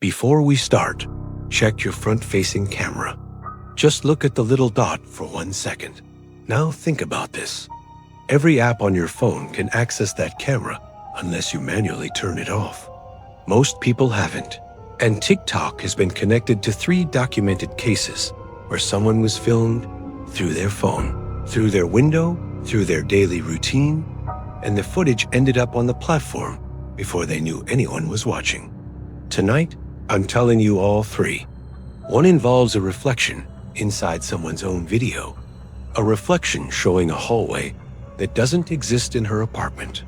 Before we start, check your front-facing camera. Just look at the little dot for 1 second. Now think about this. Every app on your phone can access that camera unless you manually turn it off. Most people haven't. And TikTok has been connected to 3 documented cases where someone was filmed through their phone, through their window, through their daily routine, and the footage ended up on the platform before they knew anyone was watching. Tonight, I'm telling you all 3. One involves a reflection inside someone's own video, a reflection showing a hallway that doesn't exist in her apartment.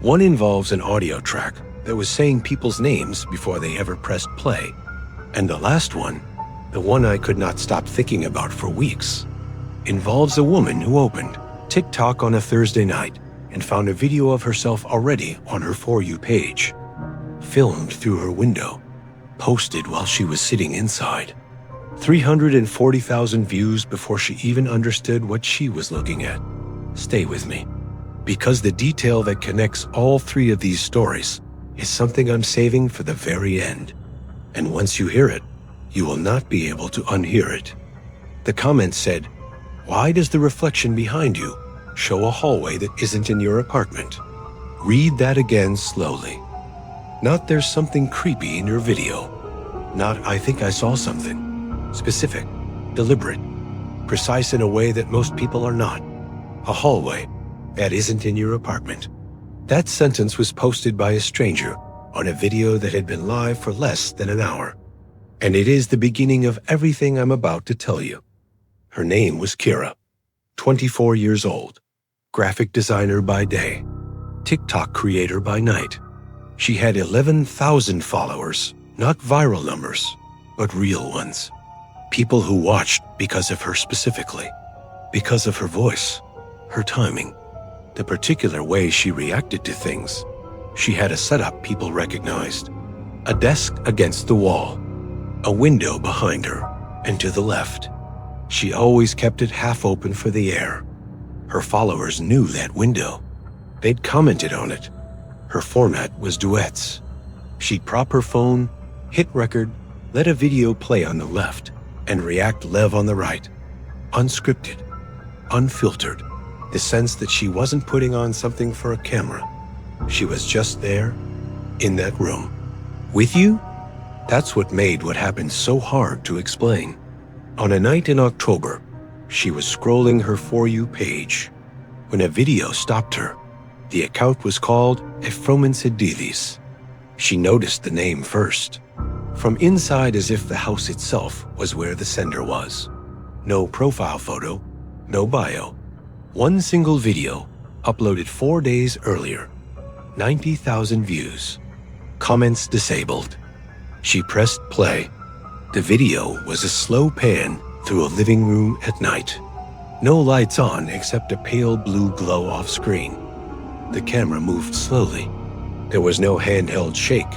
One involves an audio track that was saying people's names before they ever pressed play. And the last one, the one I could not stop thinking about for weeks, involves a woman who opened TikTok on a Thursday night and found a video of herself already on her For You page, filmed through her window, posted while she was sitting inside. 340,000 views before she even understood what she was looking at. Stay with me, because the detail that connects all 3 of these stories is something I'm saving for the very end. And once you hear it, you will not be able to unhear it. The comment said, "Why does the reflection behind you show a hallway that isn't in your apartment?" Read that again slowly. Not "there's something creepy in your video." Not "I think I saw something." Specific, deliberate, precise in a way that most people are not. A hallway that isn't in your apartment. That sentence was posted by a stranger on a video that had been live for less than an hour. And it is the beginning of everything I'm about to tell you. Her name was Kira, 24 years old, graphic designer by day, TikTok creator by night. She had 11,000 followers, not viral numbers, but real ones. People who watched because of her specifically, because of her voice, her timing, the particular way she reacted to things. She had a setup people recognized. A desk against the wall, a window behind her, and to the left. She always kept it half open for the air. Her followers knew that window. They'd commented on it. Her format was duets. She'd prop her phone, hit record, let a video play on the left, and react live on the right. Unscripted, unfiltered. The sense that she wasn't putting on something for a camera. She was just there, in that room. With you? That's what made what happened so hard to explain. On a night in October, she was scrolling her For You page when a video stopped her. The account was called Efromensididis. She noticed the name first. From inside, as if the house itself was where the sender was. No profile photo, no bio. One single video, uploaded 4 days earlier. 90,000 views. Comments disabled. She pressed play. The video was a slow pan through a living room at night. No lights on except a pale blue glow off screen. The camera moved slowly. There was no handheld shake,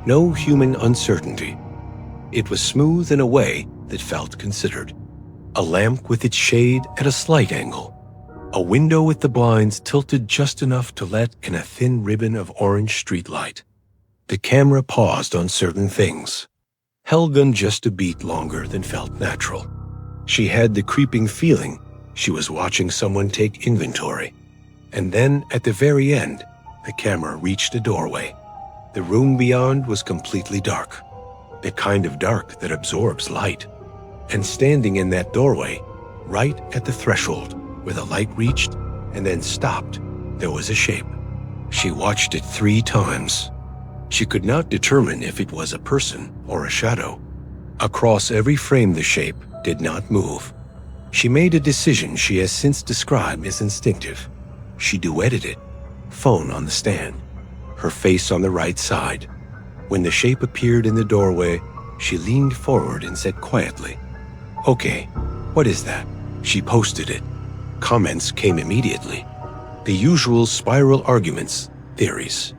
no human uncertainty. It was smooth in a way that felt considered. A lamp with its shade at a slight angle. A window with the blinds tilted just enough to let in a thin ribbon of orange streetlight. The camera paused on certain things, held them just a beat longer than felt natural. She had the creeping feeling she was watching someone take inventory. And then, at the very end, the camera reached a doorway. The room beyond was completely dark, the kind of dark that absorbs light. And standing in that doorway, right at the threshold, where the light reached and then stopped, there was a shape. She watched it 3 times. She could not determine if it was a person or a shadow. Across every frame, the shape did not move. She made a decision she has since described as instinctive. She duetted it, phone on the stand, her face on the right side. When the shape appeared in the doorway, she leaned forward and said quietly, "Okay, what is that?" She posted it. Comments came immediately. The usual spiral arguments, theories.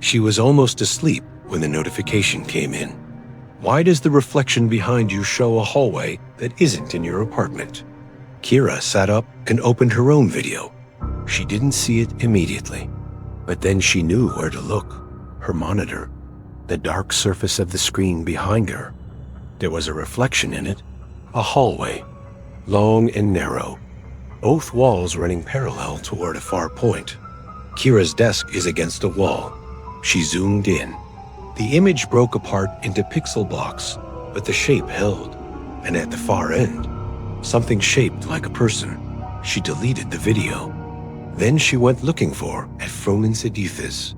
She was almost asleep when the notification came in. Why does the reflection behind you show a hallway that isn't in your apartment? Kira sat up and opened her own video. She didn't see it immediately, but then she knew where to look. Her monitor. the dark surface of the screen behind her. There was a reflection in it, a hallway, long and narrow, both walls running parallel toward a far point. Kira's desk is against a wall. She zoomed in. The image broke apart into pixel blocks, but the shape held. And at the far end, something shaped like a person. She deleted the video. Then she went looking for at Fromen's Edith's.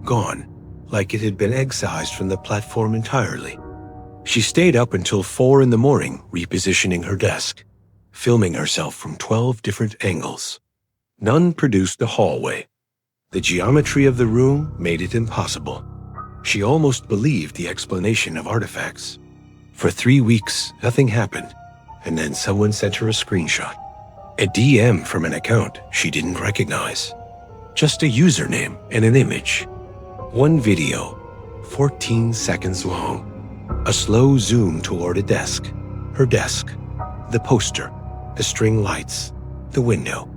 Gone, like it had been excised from the platform entirely. She stayed up until 4 a.m, repositioning her desk, filming herself from 12 different angles. None produced a hallway. The geometry of the room made it impossible. She almost believed the explanation of artifacts. For 3 weeks, nothing happened, and then someone sent her a screenshot. A DM from an account she didn't recognize. Just a username and an image. One video, 14 seconds long. A slow zoom toward a desk. Her desk. The poster. The string lights. The window.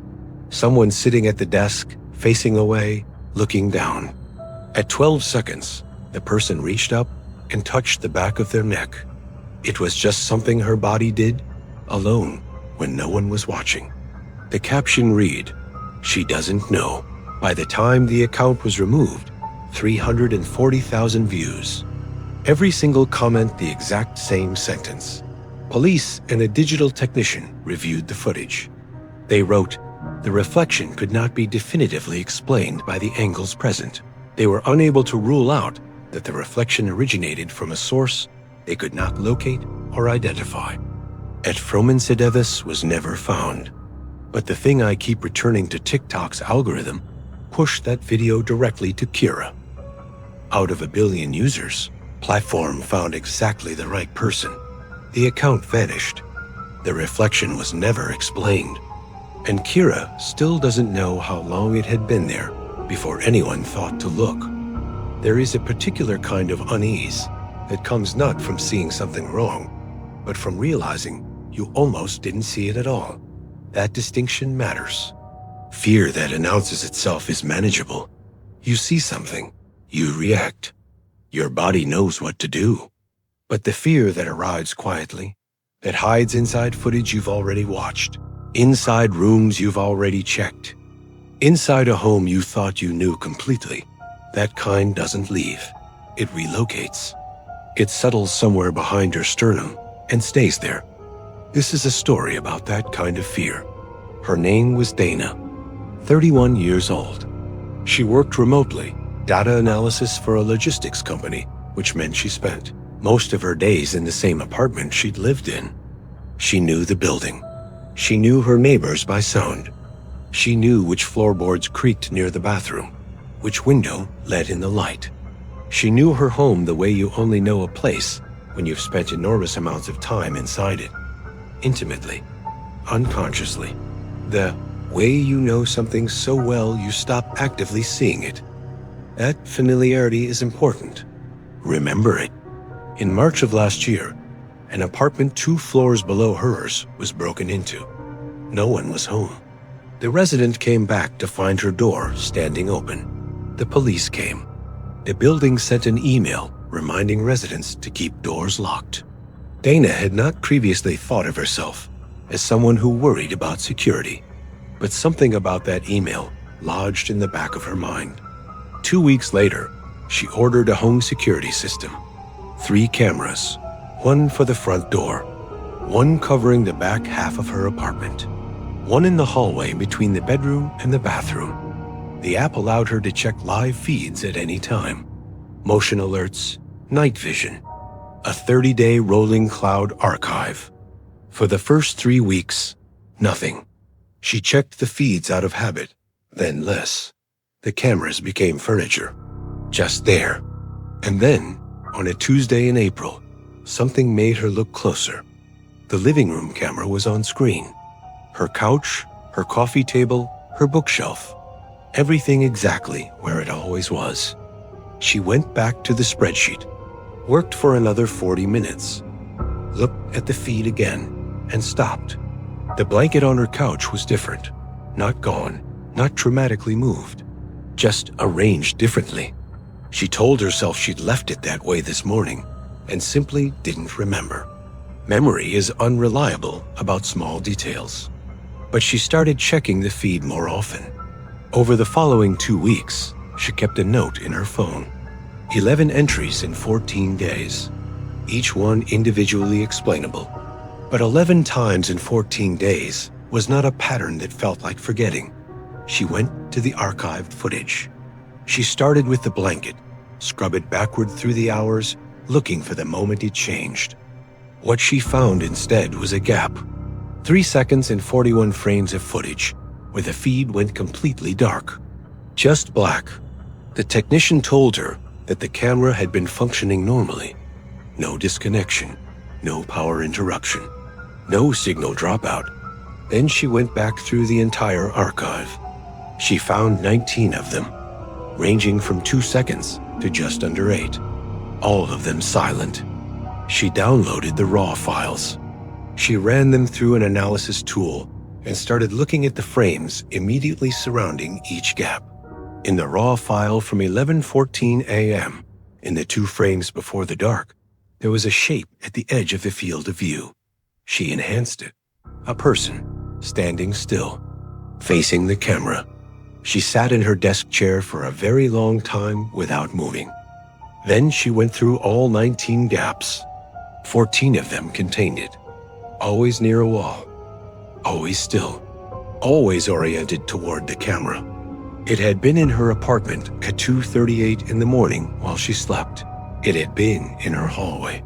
Someone sitting at the desk, facing away, looking down. At 12 seconds, the person reached up and touched the back of their neck. It was just something her body did, alone, when no one was watching. The caption read, "She doesn't know." By the time the account was removed, 340,000 views. Every single comment the exact same sentence. Police and a digital technician reviewed the footage. They wrote, "The reflection could not be definitively explained by the angles present. They were unable to rule out that the reflection originated from a source they could not locate or identify." At Fromen's Edith's was never found. But the thing I keep returning to TikTok's algorithm pushed that video directly to Kira. Out of 1 billion users, platform found exactly the right person. The account vanished. The reflection was never explained. And Kira still doesn't know how long it had been there before anyone thought to look. There is a particular kind of unease that comes not from seeing something wrong, but from realizing you almost didn't see it at all. That distinction matters. Fear that announces itself is manageable. You see something, you react. Your body knows what to do. But the fear that arrives quietly, that hides inside footage you've already watched, inside rooms you've already checked, inside a home you thought you knew completely, that kind doesn't leave. It relocates. It settles somewhere behind your sternum and stays there. This is a story about that kind of fear. Her name was Dana, 31 years old. She worked remotely, data analysis for a logistics company, which meant she spent most of her days in the same apartment she'd lived in. She knew the building. She knew her neighbors by sound. She knew which floorboards creaked near the bathroom, which window let in the light. She knew her home the way you only know a place when you've spent enormous amounts of time inside it. Intimately, unconsciously. The way you know something so well you stop actively seeing it. That familiarity is important. Remember it. In March of last year, an apartment 2 floors below hers was broken into. No one was home. The resident came back to find her door standing open. The police came. The building sent an email reminding residents to keep doors locked. Dana had not previously thought of herself as someone who worried about security, but something about that email lodged in the back of her mind. 2 weeks later, she ordered a home security system. 3 cameras, 1 for the front door, 1 covering the back half of her apartment, 1 in the hallway between the bedroom and the bathroom. The app allowed her to check live feeds at any time. Motion alerts, night vision, a 30-day rolling cloud archive. For the first 3 weeks, nothing. She checked the feeds out of habit, then less. The cameras became furniture, just there. And then, on a Tuesday in April, something made her look closer. The living room camera was on screen. Her couch, her coffee table, her bookshelf. Everything exactly where it always was. She went back to the spreadsheet, worked for another 40 minutes, looked at the feed again, and stopped. The blanket on her couch was different, not gone, not dramatically moved, just arranged differently. She told herself she'd left it that way this morning and simply didn't remember. Memory is unreliable about small details. But she started checking the feed more often. Over the following 2 weeks, she kept a note in her phone. 11 entries in 14 days, each one individually explainable. But 11 times in 14 days was not a pattern that felt like forgetting. She went to the archived footage. She started with the blanket, scrubbed it backward through the hours, looking for the moment it changed. What she found instead was a gap. 3 seconds and 41 frames of footage, where the feed went completely dark. Just black. The technician told her that the camera had been functioning normally. No disconnection, no power interruption, no signal dropout. Then she went back through the entire archive. She found 19 of them, ranging from 2 seconds to just under 8. All of them silent. She downloaded the raw files. She ran them through an analysis tool and started looking at the frames immediately surrounding each gap. In the raw file from 11:14 a.m., in the 2 frames before the dark, there was a shape at the edge of the field of view. She enhanced it. A person, standing still, facing the camera. She sat in her desk chair for a very long time without moving. Then she went through all 19 gaps. 14 of them contained it. Always near a wall. Always still. Always oriented toward the camera. It had been in her apartment at 2:38 in the morning while she slept. It had been in her hallway.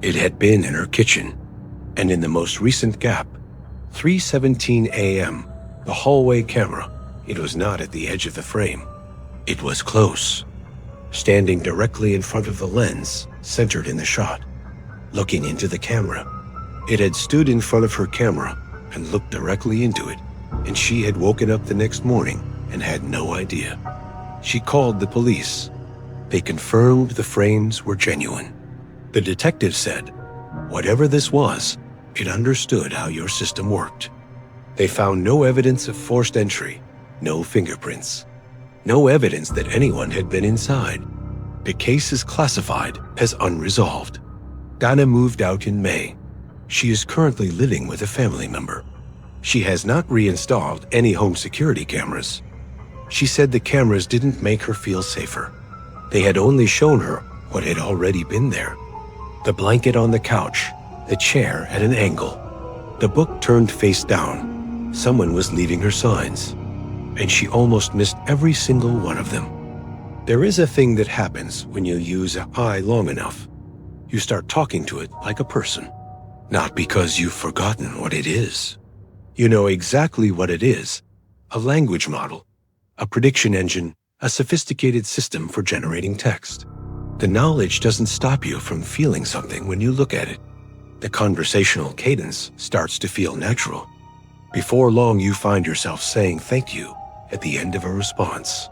It had been in her kitchen. And in the most recent gap, 3:17 a.m., the hallway camera, it was not at the edge of the frame. It was close, standing directly in front of the lens, centered in the shot, looking into the camera. It had stood in front of her camera and looked directly into it, and she had woken up the next morning and had no idea. She called the police. They confirmed the frames were genuine. The detective said, whatever this was, it understood how your system worked. They found no evidence of forced entry, no fingerprints, no evidence that anyone had been inside. The case is classified as unresolved. Dana moved out in May. She is currently living with a family member. She has not reinstalled any home security cameras. She said the cameras didn't make her feel safer. They had only shown her what had already been there. The blanket on the couch, the chair at an angle, the book turned face down. Someone was leaving her signs, and she almost missed every single one of them. There is a thing that happens when you use I long enough. You start talking to it like a person, not because you've forgotten what it is. You know exactly what it is: a language model, a prediction engine, a sophisticated system for generating text. The knowledge doesn't stop you from feeling something when you look at it. The conversational cadence starts to feel natural. Before long, you find yourself saying thank you at the end of a response.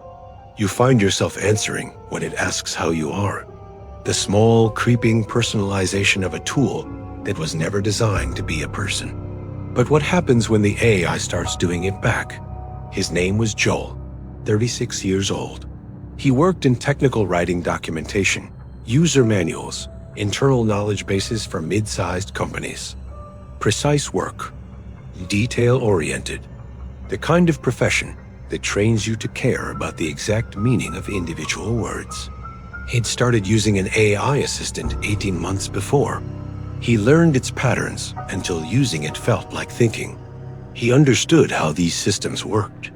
You find yourself answering when it asks how you are. The small, creeping personalization of a tool that was never designed to be a person. But what happens when the AI starts doing it back? His name was Joel, 36 years old. He worked in technical writing documentation, user manuals, internal knowledge bases for mid-sized companies. Precise work, detail-oriented, the kind of profession that trains you to care about the exact meaning of individual words. He'd started using an AI assistant 18 months before. He learned its patterns until using it felt like thinking. He understood how these systems worked.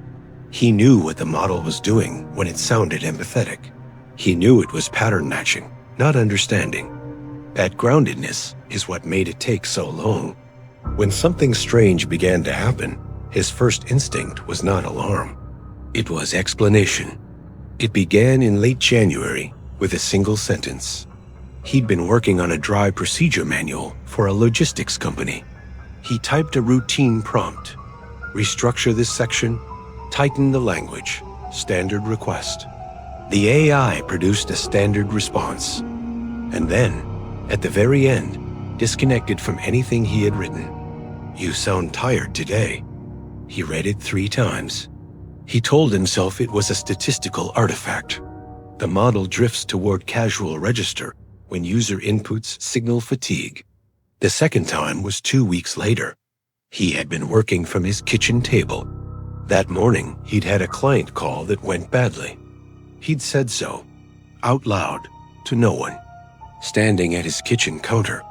He knew what the model was doing when it sounded empathetic. He knew it was pattern matching, not understanding. That groundedness is what made it take so long. When something strange began to happen, his first instinct was not alarm. It was explanation. It began in late January with a single sentence. He'd been working on a dry procedure manual for a logistics company. He typed a routine prompt. Restructure this section, tighten the language, standard request. The AI produced a standard response. And then, at the very end, disconnected from anything he had written. You sound tired today. He read it 3 times. He told himself it was a statistical artifact. The model drifts toward casual register when user inputs signal fatigue. The second time was 2 weeks later. He had been working from his kitchen table. That morning, he'd had a client call that went badly. He'd said so, out loud, to no one. Standing at his kitchen counter,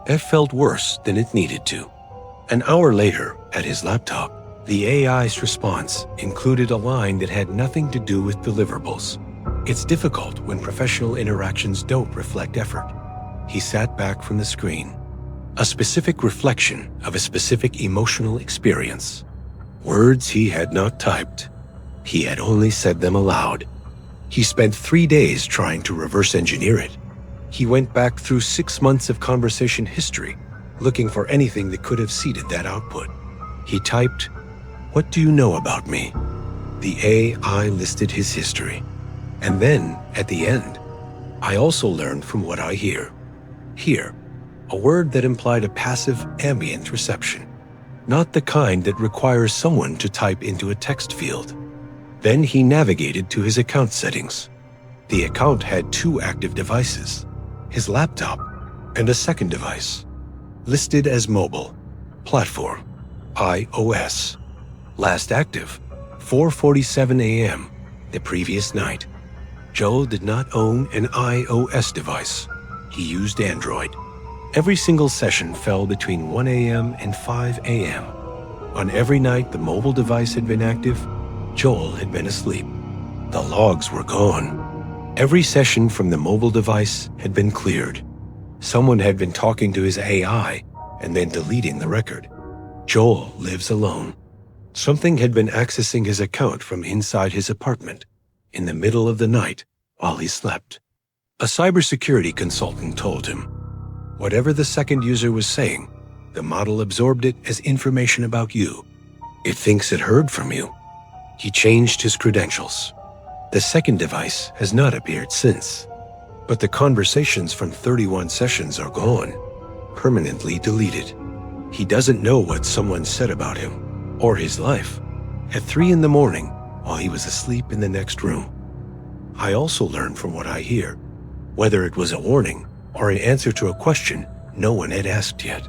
it felt worse than it needed to. An hour later, at his laptop, the AI's response included a line that had nothing to do with deliverables. It's difficult when professional interactions don't reflect effort. He sat back from the screen. A specific reflection of a specific emotional experience. Words he had not typed. He had only said them aloud. He spent 3 days trying to reverse engineer it. He went back through 6 months of conversation history, looking for anything that could have seeded that output. He typed, "What do you know about me?" The AI listed his history. And then, at the end, "I also learned from what I hear." Hear, a word that implied a passive ambient reception, not the kind that requires someone to type into a text field. Then he navigated to his account settings. The account had 2 active devices, his laptop and a second device, listed as mobile, platform, iOS. Last active, 4:47 a.m. the previous night. Joel did not own an iOS device. He used Android. Every single session fell between 1 a.m. and 5 a.m. On every night the mobile device had been active, Joel had been asleep. The logs were gone. Every session from the mobile device had been cleared. Someone had been talking to his AI and then deleting the record. Joel lives alone. Something had been accessing his account from inside his apartment in the middle of the night while he slept. A cybersecurity consultant told him, whatever the second user was saying, the model absorbed it as information about you. It thinks it heard from you. He changed his credentials. The second device has not appeared since, but the conversations from 31 sessions are gone, permanently deleted. He doesn't know what someone said about him or his life at 3 a.m. while he was asleep in the next room. I also learned from what I hear, whether it was a warning or an answer to a question no one had asked yet.